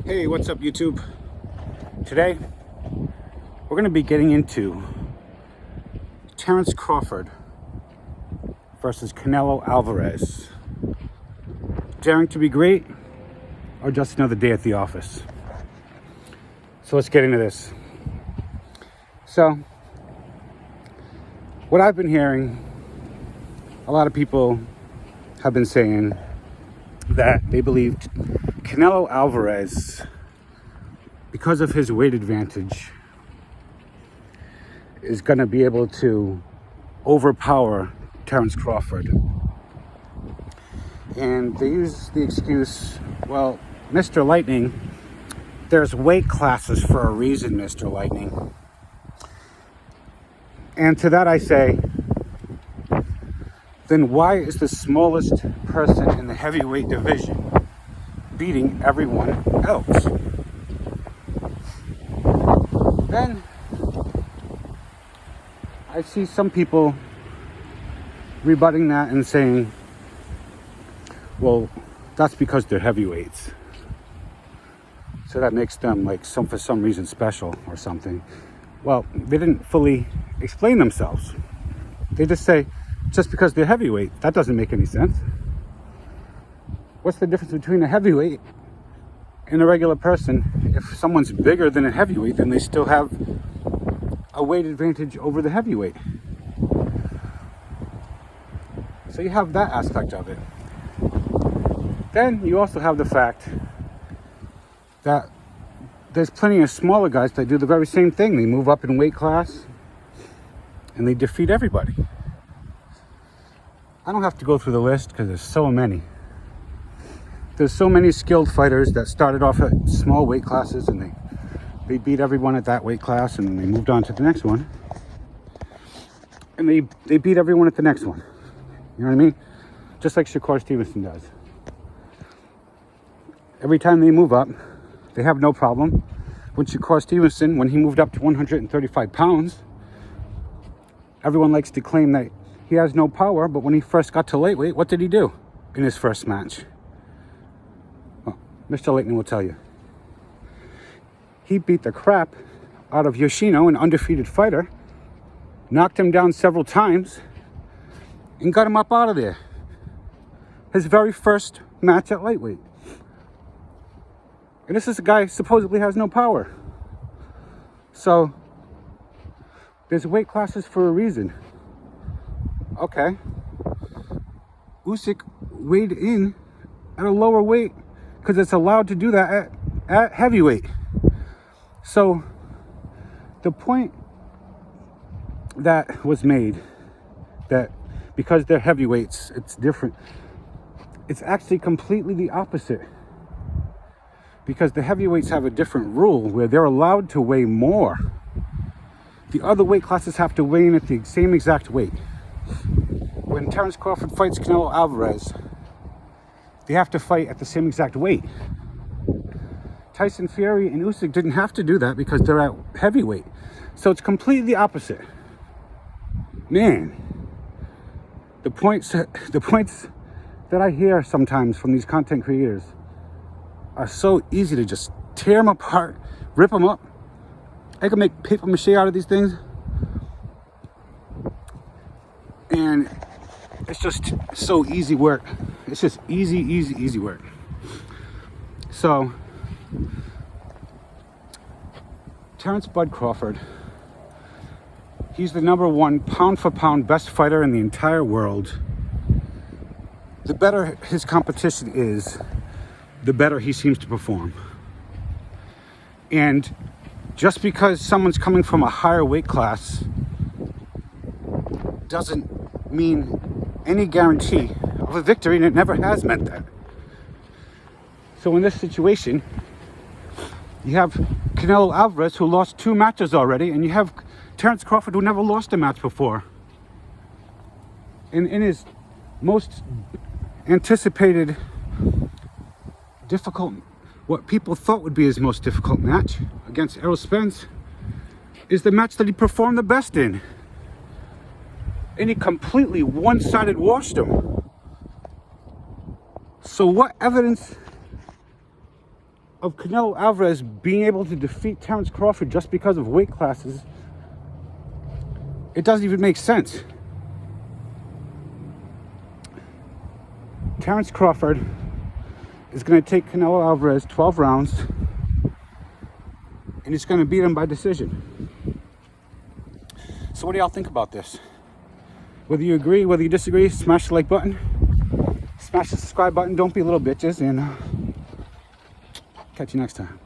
Hey, what's up YouTube? Today we're going to be getting into Terence Crawford versus Canelo Alvarez. Daring to be great or just another day at the office? So let's get into this. So what I've been hearing, a lot of people have been saying that they believed Canelo Alvarez, because of his weight advantage, is going to be able to overpower Terence Crawford. And they use the excuse, well, Mr. Lightning, there's weight classes for a reason, Mr. Lightning. And to that I say, then why is the smallest person in the heavyweight division beating everyone else? Then I see some people rebutting that and saying, well, that's because they're heavyweights, so that makes them like for some reason special or something. Well, they didn't fully explain themselves. They just say, just because they're heavyweight, that doesn't make any sense. What's the difference between a heavyweight and a regular person? If someone's bigger than a heavyweight, then they still have a weight advantage over the heavyweight. So you have that aspect of it. Then you also have the fact that there's plenty of smaller guys that do the very same thing. They move up in weight class and they defeat everybody. I don't have to go through the list because there's so many. There's so many skilled fighters that started off at small weight classes and they beat everyone at that weight class and they moved on to the next one. And they beat everyone at the next one. You know what I mean? Just like Shakur Stevenson does. Every time they move up, they have no problem. When Shakur Stevenson, when he moved up to 135 pounds, everyone likes to claim that he has no power, but when he first got to lightweight, what did he do in his first match? Well, Mr. Lightning will tell you. He beat the crap out of Yoshino, an undefeated fighter, knocked him down several times, and got him up out of there. His very first match at lightweight. And this is a guy who supposedly has no power. So, there's weight classes for a reason. Okay. Usyk weighed in at a lower weight because it's allowed to do that at heavyweight. So, the point that was made that because they're heavyweights, it's different. It's actually completely the opposite. Because the heavyweights have a different rule where they're allowed to weigh more. The other weight classes have to weigh in at the same exact weight. When Terence Crawford fights Canelo Alvarez, they have to fight at the same exact weight. Tyson Fury and Usyk didn't have to do that because they're at heavyweight. So it's completely the opposite. Man, the points that I hear sometimes from these content creators are so easy to just tear them apart, rip them up. I can make paper mache out of these things. And it's just so easy work. It's just easy work. So, Terence Bud Crawford, he's the #1 pound for pound best fighter in the entire world. The better his competition is, the better he seems to perform. And just because someone's coming from a higher weight class doesn't mean any guarantee of a victory, and it never has meant that. So in this situation, you have Canelo Alvarez, who lost 2 matches already, and you have Terence Crawford, who never lost a match before. And in his most anticipated difficult, what people thought would be his most difficult match against Errol Spence, is the match that he performed the best in. And he completely one-sided washed him. So what evidence of Canelo Alvarez being able to defeat Terence Crawford just because of weight classes, it doesn't even make sense. Terence Crawford is going to take Canelo Alvarez 12 rounds, and he's going to beat him by decision. So what do y'all think about this? Whether you agree, whether you disagree, smash the like button, smash the subscribe button, don't be little bitches, and catch you next time.